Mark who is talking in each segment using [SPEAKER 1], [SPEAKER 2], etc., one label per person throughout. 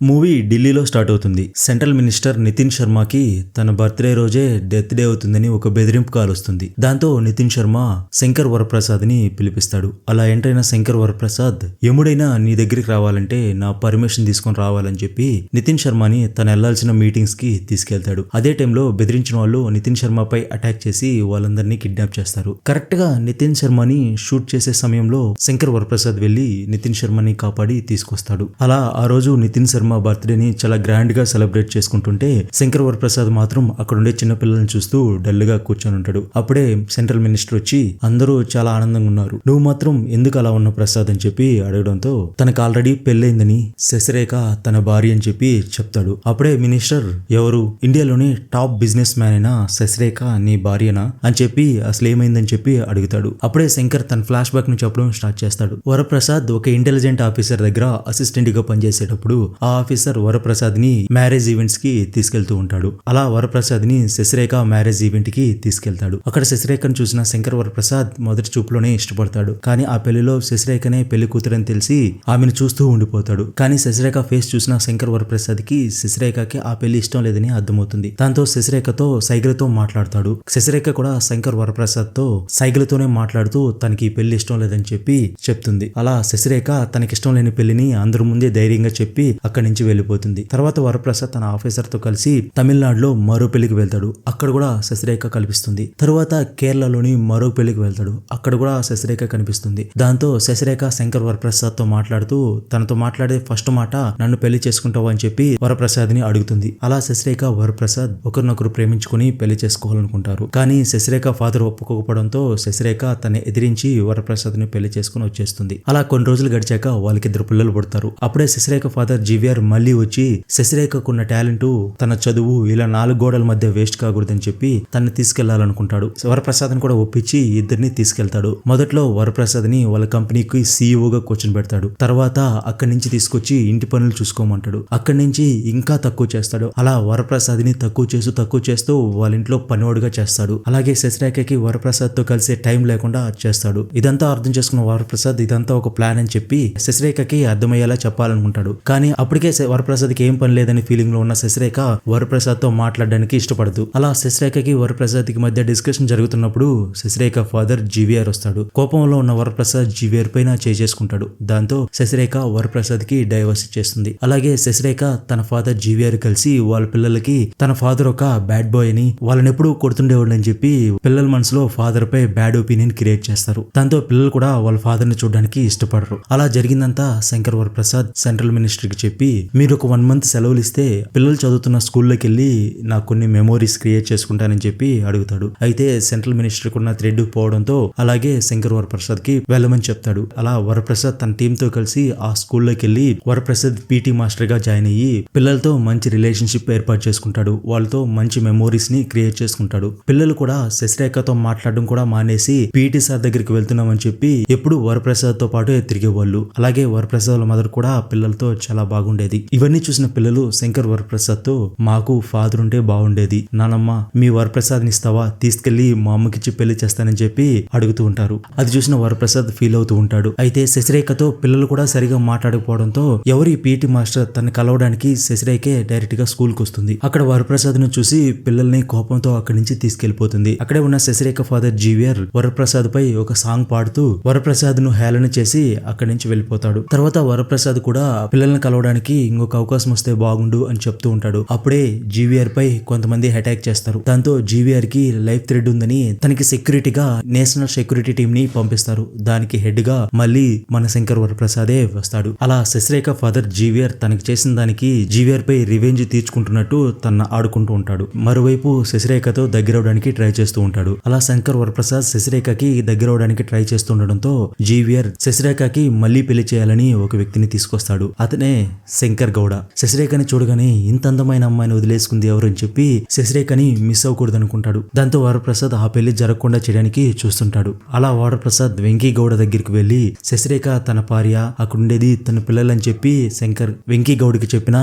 [SPEAKER 1] Movie ఢిల్లీలో start అవుతుంది. Central minister Nitin శర్మకి తన బర్త్డే రోజే డెత్ డే అవుతుందని ఒక బెదిరింపు కాల్ వస్తుంది. దాంతో నితిన్ శర్మ శంకర్ వరప్రసాద్ ని పిలిపిస్తాడు. అలా ఎంటర్ అయిన శంకర్ వరప్రసాద్ ఎముడైనా నీ దగ్గరికి రావాలంటే నా పర్మిషన్ తీసుకొని రావాలని చెప్పి నితిన్ శర్మని తను వెళ్లాల్సిన మీటింగ్స్ కి తీసుకెళ్తాడు. అదే టైంలో బెదిరించిన వాళ్ళు నితిన్ శర్మపై అటాక్ చేసి వాళ్ళందరినీ కిడ్నాప్ చేస్తారు. కరెక్ట్ గా నితిన్ శర్మని షూట్ చేసే సమయంలో శంకర్ వరప్రసాద్ వెళ్లి నితిన్ శర్మని కాపాడి తీసుకొస్తాడు. అలా ఆ రోజు నితిన్ శర్మ బర్త్డేని చాలా గ్రాండ్ గా సెలబ్రేట్ చేసుకుంటుంటే శంకర్ వరప్రసాద్ మాత్రం అక్కడుండే చిన్న పిల్లల్ని చూస్తూ డల్ గా కూర్చొని ఉంటాడు. అప్పుడే సెంట్రల్ మినిస్టర్ వచ్చి అందరూ చాలా ఆనందంగా ఉన్నారు, నువ్వు మాత్రం ఎందుకు అలా ఉన్న ప్రసాద్ అని చెప్పి అడగడంతో తనకు ఆల్రెడీ పెళ్ళైందని శశిరేఖ తన భార్య అని చెప్పి చెప్తాడు. అప్పుడే మినిస్టర్ ఎవరు ఇండియాలోని టాప్ బిజినెస్ మ్యాన్ అయినా శశిరేఖ నీ భార్యనా అని చెప్పి అసలు ఏమైందని చెప్పి అడుగుతాడు. అప్పుడే శంకర్ తన ఫ్లాష్ బ్యాక్ ను చెప్పడం స్టార్ట్ చేస్తాడు. వరప్రసాద్ ఒక ఇంటెలిజెంట్ ఆఫీసర్ దగ్గర అసిస్టెంట్ గా పనిచేసేటప్పుడు ఆ ఆఫీసర్ వరప్రసాద్ ని మ్యారేజ్ ఈవెంట్స్ కి తీసుకెళ్తూ ఉంటాడు. అలా వరప్రసాద్ ని శశిరేఖ మ్యారేజ్ ఈవెంట్ కి తీసుకెళ్తాడు. అక్కడ శశిరేఖను చూసిన శంకర్ వరప్రసాద్ మొదటి చూపులోనే ఇష్టపడతాడు. కానీ ఆ పెళ్లిలో శశిరేఖనే పెళ్లి కూతురని తెలిసి ఆమెను చూస్తూ ఉండిపోతాడు. కానీ శశిరేఖ ఫేస్ చూసిన శంకర్ వరప్రసాద్ కి శశిరేఖకి ఆ పెళ్లి ఇష్టం లేదని అర్థమవుతుంది. దాంతో శశిరేఖతో సైగలతో మాట్లాడతాడు. శశిరేఖ కూడా శంకర్ వరప్రసాద్ తో సైగలతోనే మాట్లాడుతూ తనకి ఈ పెళ్లి ఇష్టం లేదని చెప్పి చెప్తుంది. అలా శశిరేఖ తనకిష్టం లేని పెళ్లిని అందరి ముందే ధైర్యంగా చెప్పి అక్కడి నుంచి వెళ్ళిపోతుంది. తర్వాత వరప్రసాద్ తన ఆఫీసర్ తో కలిసి తమిళనాడులో మరో పెళ్లికి వెళ్తాడు. అక్కడ కూడా శశిరేఖ కనిపిస్తుంది. తర్వాత కేరళలోని మరో పెళ్లికి వెళ్తాడు. అక్కడ కూడా శశిరేఖ కనిపిస్తుంది. దాంతో శశిరేఖ శంకర్ వరప్రసాద్ తో మాట్లాడుతూ తనతో మాట్లాడే ఫస్ట్ మాట నన్ను పెళ్లి చేసుకుంటావు అని చెప్పి వరప్రసాద్ ని అడుగుతుంది. అలా శశిరేఖ వరప్రసాద్ ఒకరినొకరు ప్రేమించుకుని పెళ్లి చేసుకోవాలనుకుంటారు. కానీ శశిరేఖ ఫాదర్ ఒప్పుకోకపోవడంతో శశిరేఖ తన ఎదిరించి వరప్రసాద్ ని పెళ్లి చేసుకుని వచ్చేస్తుంది. అలా కొన్ని రోజులు గడిచాక వాళ్ళకి 2 పిల్లలు పుడతారు. అప్పుడే శశిరేఖ ఫాదర్ జీవీఆర్ మళ్ళీ వచ్చి శశిరేఖకున్న టాలెంట్ తన చదువు ఇలా 4 గోడల మధ్య వేస్ట్ కాకూడదని చెప్పి తనని తీసుకెళ్లాలనుకుంటాడు. వరప్రసాద్ ని కూడా ఒప్పించి ఇద్దరిని తీసుకెళ్తాడు. మొదట్లో వరప్రసాద్ ని వాళ్ళ కంపెనీకి సీఈఓగా కూర్చొని పెడతాడు. తర్వాత అక్కడి నుంచి తీసుకొచ్చి ఇంటి పనులు చూసుకోమంటాడు. అక్కడి నుంచి ఇంకా తక్కువ చేస్తాడు. అలా వరప్రసాద్ ని తక్కువ చేస్తూ వాళ్ళ ఇంట్లో పనివాడుగా చేస్తాడు. అలాగే శశిరేఖకి వరప్రసాద్ తో కలిసే టైం లేకుండా చేస్తాడు. ఇదంతా అర్థం చేసుకున్న వరప్రసాద్ ఇదంతా ఒక ప్లాన్ అని చెప్పి శశిరేఖకి అర్థమయ్యేలా చెప్పాలనుకుంటాడు. కానీ అప్పటికే వరప్రసాద్ కి ఏం పని లేదని ఫీలింగ్ లో ఉన్న శశిరేఖ వరప్రసాద్ తో మాట్లాడడానికి ఇష్టపడదు. అలా శశిరేఖకి వరప్రసాద్ కి మధ్య డిస్కషన్ జరుగుతున్నప్పుడు శశిరేఖ ఫాదర్ జీవీఆర్ వస్తాడు. కోపంలో ఉన్న వరప్రసాద్ జీవీఆర్ పైన చేసుకుంటాడు. దాంతో శశిరేఖ వరప్రసాద్ కి డైవర్స్ ఇచ్చేస్తుంది. అలాగే శశిరేఖ తన ఫాదర్ జీవీఆర్ కలిసి వాళ్ళ పిల్లలకి తన ఫాదర్ ఒక బ్యాడ్ బాయ్ అని వాళ్ళని ఎప్పుడు కొడుతుండేవాడు అని చెప్పి పిల్లల మనసులో ఫాదర్ పై బ్యాడ్ ఒపీనియన్ క్రియేట్ చేస్తారు. దాంతో పిల్లలు కూడా వాళ్ళ ఫాదర్ ని చూడడానికి ఇష్టపడరు. అలా జరిగిందంతా శంకర్ వరప్రసాద్ సెంట్రల్ మినిస్టర్ కి చెప్పి మీరు ఒక 1 మంత్ సెలవులు ఇస్తే పిల్లలు చదువుతున్న స్కూల్లోకి వెళ్ళి నాకు కొన్ని మెమోరీస్ క్రియేట్ చేసుకుంటానని చెప్పి అడుగుతాడు. అయితే సెంట్రల్ మినిస్టర్ కున్న థ్రెడ్ పోవడంతో అలాగే శంకర్ వరప్రసాద్ కి వెళ్ళమని చెప్తాడు. అలా వరప్రసాద్ తన టీమ్ తో కలిసి ఆ స్కూల్లోకి వెళ్ళి వరప్రసాద్ పీటీ మాస్టర్ గా జాయిన్ అయ్యి పిల్లలతో మంచి రిలేషన్షిప్ ఏర్పాటు చేసుకుంటాడు. వాళ్ళతో మంచి మెమోరీస్ ని క్రియేట్ చేసుకుంటాడు. పిల్లలు కూడా శశిరేఖతో మాట్లాడడం కూడా మానేసి పీటీ సార్ దగ్గరికి వెళ్తున్నామని చెప్పి ఎప్పుడు వరప్రసాద్ తో పాటు తిరిగేవాళ్ళు. అలాగే వరప్రసాద్ మదర్ కూడా పిల్లలతో చాలా బాగుండేది. ఇవన్నీ చూసిన పిల్లలు శంకర్ వరప్రసాద్ తో మాకు ఫాదర్ ఉంటే బాగుండేది, నానమ్మ మీ వరప్రసాద్ ని ఇస్తావా, తీసుకెళ్లి మా అమ్మకిచ్చి పెళ్లి చేస్తానని చెప్పి అడుగుతూ ఉంటారు. అది చూసిన వరప్రసాద్ ఫీల్ అవుతూ ఉంటాడు. అయితే శశిరేఖతో పిల్లలు కూడా సరిగా మాట్లాడకపోవడంతో ఎవరి పీటీ మాస్టర్ తనని కలవడానికి శశిరేఖే డైరెక్ట్ గా స్కూల్ కు వస్తుంది. అక్కడ వరప్రసాద్ ను చూసి పిల్లల్ని కోపంతో అక్కడి నుంచి తీసుకెళ్లిపోతుంది. అక్కడే ఉన్న శశిరేఖ ఫాదర్ జీవీఆర్ వరప్రసాద్ పై ఒక సాంగ్ పాడుతూ వరప్రసాద్ ను హేళన చేసి అక్కడి నుంచి వెళ్ళిపోతాడు. తర్వాత వరప్రసాద్ కూడా పిల్లల్ని కలవడానికి ఇంకొక అవకాశం వస్తే బాగుండు అని చెప్తూ ఉంటాడు. అప్పుడే జీవీఆర్ పై కొంతమంది అటాక్ చేస్తారు. దాంతో జీవీఆర్ కి లైఫ్ థ్రెడ్ ఉందని తనకి సెక్యూరిటీగా నేషనల్ సెక్యూరిటీ టీమ్ ని పంపిస్తారు. దానికి హెడ్ గా మళ్ళీ మన శంకర్ వరప్రసాదే వస్తాడు. అలా శశిరేఖ ఫాదర్ జీవీఆర్ తనకి చేసిన దానికి జీవీఆర్ పై రివెంజ్ తీర్చుకుంటున్నట్టు తన ఆడుకుంటూ ఉంటాడు. మరోవైపు శశిరేఖతో దగ్గరవడానికి ట్రై చేస్తూ ఉంటాడు. అలా శంకర్ వరప్రసాద్ శశిరేఖకి దగ్గరవడానికి ట్రై చేస్తుండడంతో జీవీఆర్ శశిరేఖకి మళ్ళీ పెళ్లి చేయాలని ఒక వ్యక్తిని తీసుకొస్తాడు. అతనే శంకర్ గౌడ. శశిరేఖని చూడగానే ఇంత అందమైన అమ్మాయిని వదిలేసుకుంది ఎవరు అని చెప్పి శశిరేఖని మిస్ అవ్వకూడదు అనుకుంటాడు. దాంతో వరప్రసాద్ ఆ పెళ్లి జరగకుండా చేయడానికి చూస్తుంటాడు. అలా వరప్రసాద్ వెంకీ గౌడ దగ్గరికి వెళ్లి శశిరేఖ తన భార్య, అక్కడుండేది తన పిల్లలని చెప్పి శంకర్ వెంకీ గౌడ్కి చెప్పిన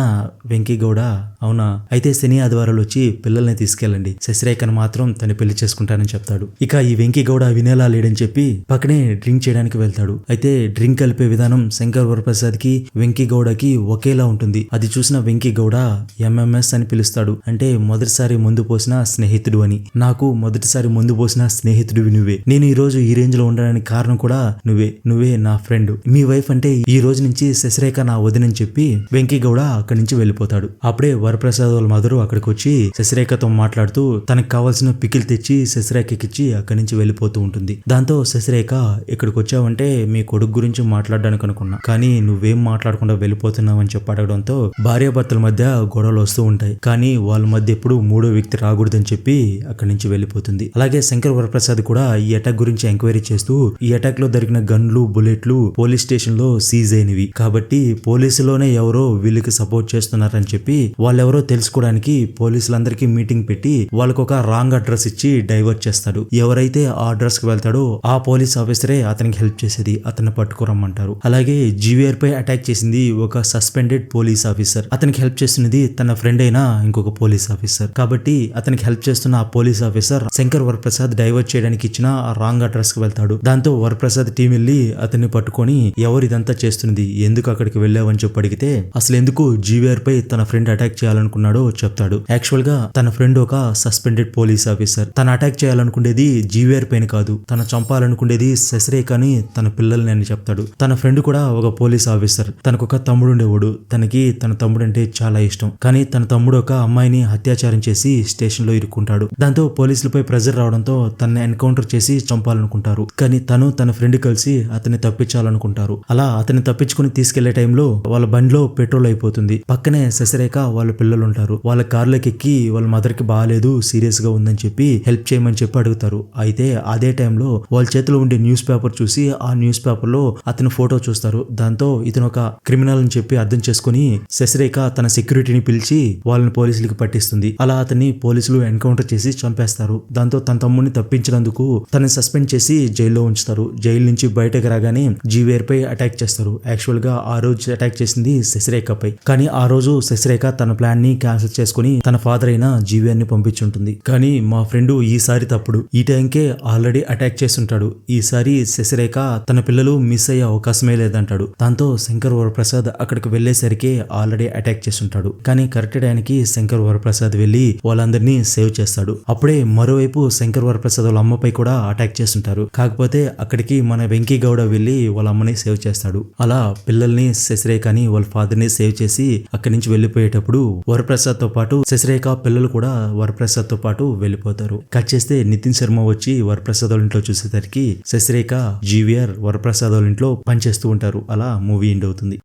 [SPEAKER 1] వెంకీ గౌడ అవునా అయితే శని ఆదివారాలు వచ్చి పిల్లల్ని తీసుకెళ్ళండి, శశిరేఖను మాత్రం తను పెళ్లి చేసుకుంటానని చెప్తాడు. ఇక ఈ వెంకీ గౌడ వినేలా లేడని చెప్పి పక్కనే డ్రింక్ చేయడానికి వెళ్తాడు. అయితే డ్రింక్ కలిపే విధానం శంకర్ వరప్రసాద్ కి వెంకీ గౌడకి ఒకే ఒకేలా ఉంటుంది. అది చూసిన వెంకీ గౌడ ఎంఎంఎస్ అని పిలుస్తాడు. అంటే మొదటిసారి ముందు పోసిన స్నేహితుడు అని. నాకు మొదటిసారి ముందు పోసిన స్నేహితుడివి నువ్వే. నేను ఈ రోజు ఈ రేంజ్ లో ఉండడానికి కారణం కూడా నువ్వే నా ఫ్రెండ్. మీ వైఫ్ అంటే ఈ రోజు నుంచి శశిరేఖ నా వదినని చెప్పి వెంకీ గౌడ అక్కడి నుంచి వెళ్ళిపోతాడు. అప్పుడే వరప్రసాద్ వాళ్ళ మదరు అక్కడికి వచ్చి శశిరేఖతో మాట్లాడుతూ తనకు కావాల్సిన పికిల్ తెచ్చి శశిరేఖకిచ్చి అక్కడి నుంచి వెళ్ళిపోతూ ఉంటుంది. దాంతో శశిరేఖ ఇక్కడికి వచ్చావంటే మీ కొడుకు గురించి మాట్లాడడానికి అనుకున్నా, కానీ నువ్వేం మాట్లాడకుండా వెళ్ళిపోతున్నావు అని చెప్పి అడగడంతో భార్యాభర్తల మధ్య గొడవలు వస్తూ ఉంటాయి. కానీ వాళ్ళ మధ్య ఎప్పుడు మూడో వ్యక్తి రాకూడదని చెప్పి అక్కడి నుంచి వెళ్ళిపోతుంది. అలాగే శంకర్ వరప్రసాద్ కూడా ఈ అటాక్ గురించి ఎంక్వైరీ చేస్తూ ఈ అటాక్ లో దొరికిన గన్లు బుల్లెట్లు పోలీస్ స్టేషన్ లో సీజ్ అయినవి కాబట్టి పోలీసులోనే ఎవరో వీళ్ళకి సపోర్ట్ చేస్తున్నారని చెప్పి వాళ్ళెవరో తెలుసుకోవడానికి పోలీసులందరికీ మీటింగ్ పెట్టి వాళ్ళకు ఒక రాంగ్ అడ్రస్ ఇచ్చి డైవర్ట్ చేస్తాడు. ఎవరైతే ఆ అడ్రస్ కి వెళ్తాడో ఆ పోలీస్ ఆఫీసరే అతనికి హెల్ప్ చేసేది, అతన్ని పట్టుకోరమ్మంటారు. అలాగే జీవీఆర్ పై అటాక్ చేసింది ఒక సస్పెండెడ్ పోలీస్ ఆఫీసర్. అతనికి హెల్ప్ చేస్తున్నది తన ఫ్రెండ్ అయిన ఇంకొక పోలీస్ ఆఫీసర్. కాబట్టి అతనికి హెల్ప్ చేస్తున్న ఆ police officer Shankar Varaprasad divert చేయడానికి ఇచ్చిన ఆ రాంగ్ అడ్రస్ కి వెళ్తాడు. దాంతో వరప్రసాద్ టీం వెళ్ళి అతన్ని పట్టుకొని ఎవరు ఇదంతా చేస్తున్నది, ఎందుకు అక్కడికి వెళ్ళావని చెప్పి అడిగితే అసలు ఎందుకు జీవీఆర్ పై తన ఫ్రెండ్ అటాక్ చేయాలనుకున్నాడో చెప్తాడు. యాక్చువల్ గా తన ఫ్రెండ్ ఒక సస్పెండెడ్ పోలీస్ ఆఫీసర్. తన అటాక్ చేయాలనుకునేది జీవీఆర్ పైన కాదు, తన చంపాలనుకునేది శశిరేఖని తన పిల్లల్ని అని చెప్తాడు. తన ఫ్రెండ్ కూడా ఒక పోలీస్ ఆఫీసర్. తనకు ఒక తమ్ముడు ఉండేవాడు. తనకి తన తమ్ముడు అంటే చాలా ఇష్టం. కానీ తన తమ్ముడు ఒక అమ్మాయిని అత్యాచారం చేసి స్టేషన్ లో ఇరుక్కుంటాడు. దాంతో పోలీసులపై ప్రెజర్ రావడంతో తనని ఎన్కౌంటర్ చేసి చంపాలనుకుంటారు. కానీ తను తన ఫ్రెండ్ కలిసి అతన్ని తప్పించాలనుకుంటారు. అలా అతన్ని తప్పించుకుని తీసుకెళ్లే టైంలో వాళ్ళ బండిలో పెట్రోల్ అయిపోతుంది. పక్కనే శశిరేఖ వాళ్ళ పిల్లలు ఉంటారు. వాళ్ళ కార్లోకి ఎక్కి వాళ్ళ మదర్ కి బాగాలేదు, సీరియస్ గా ఉందని చెప్పి హెల్ప్ చేయమని చెప్పి అడుగుతారు. అయితే అదే టైంలో వాళ్ళ చేతిలో ఉండే న్యూస్ పేపర్ చూసి ఆ న్యూస్ పేపర్ లో అతని ఫోటో చూస్తారు. దాంతో ఇతను ఒక క్రిమినల్ అని చెప్పి అర్థం చేసుకుని శశిరేఖ తన సెక్యూరిటీని పిలిచి వాళ్ళని పోలీసులకి పట్టిస్తుంది. అలా అతన్ని పోలీసులు ఎన్కౌంటర్ చేసి చంపేస్తారు. దాంతో తన తమ్ముడిని తప్పించినందుకు తనని సస్పెండ్ చేసి జైల్లో ఉంచుతారు. జైలు నుంచి బయటకు రాగానే జీవీఆర్ పై అటాక్ చేస్తారు. యాక్చువల్ గా ఆ రోజు అటాక్ చేసింది శశిరేఖపై. కానీ ఆ రోజు శశిరేఖ తన ప్లాన్ ని క్యాన్సిల్ చేసుకుని తన ఫాదర్ అయిన జీవీఆర్ ని పంపించుంటుంది. కానీ మా ఫ్రెండ్ ఈసారి తప్పుడు, ఈ టైంకే ఆల్రెడీ అటాక్ చేస్తుంటాడు. ఈసారి శశిరేఖ తన పిల్లలు మిస్ అయ్యే అవకాశమే లేదంటాడు. దాంతో శంకర్ వరప్రసాద్ అక్కడికి వెళ్లేసరికి ఆల్రెడీ అటాక్ చేస్తుంటాడు. కానీ కరెక్ట్ టైంకి శంకర్ వరప్రసాద్ వెళ్లి వాళ్ళందరినీ సేవ్ చేస్తాడు. అప్పుడే మరోవైపు శంకర్ వరప్రసాద్ వాళ్ళ అమ్మపై కూడా అటాక్ చేస్తుంటారు. కాకపోతే అక్కడికి మన వెంకీ గౌడ వెళ్లి వాళ్ళ అమ్మని సేవ్ చేస్తాడు. అలా పిల్లల్ని శశిరేఖని వాళ్ళ ఫాదర్ ని సేవ్ చేసి అక్కడి నుంచి వెళ్లిపోయేటప్పుడు వరప్రసాద్ తో పాటు శశిరేఖ పిల్లలు కూడా వరప్రసాద్ తో పాటు వెళ్ళిపోతారు. కట్ చేస్తే నితిన్ శర్మ వచ్చి వరప్రసాద్ వాళ్ళ ఇంట్లో చూసేసరికి శశిరేఖ జీవీఆర్ వరప్రసాద్ వాళ్ళ ఇంట్లో పనిచేస్తూ ఉంటారు. అలా మూవీ ఎండ్ అవుతుంది.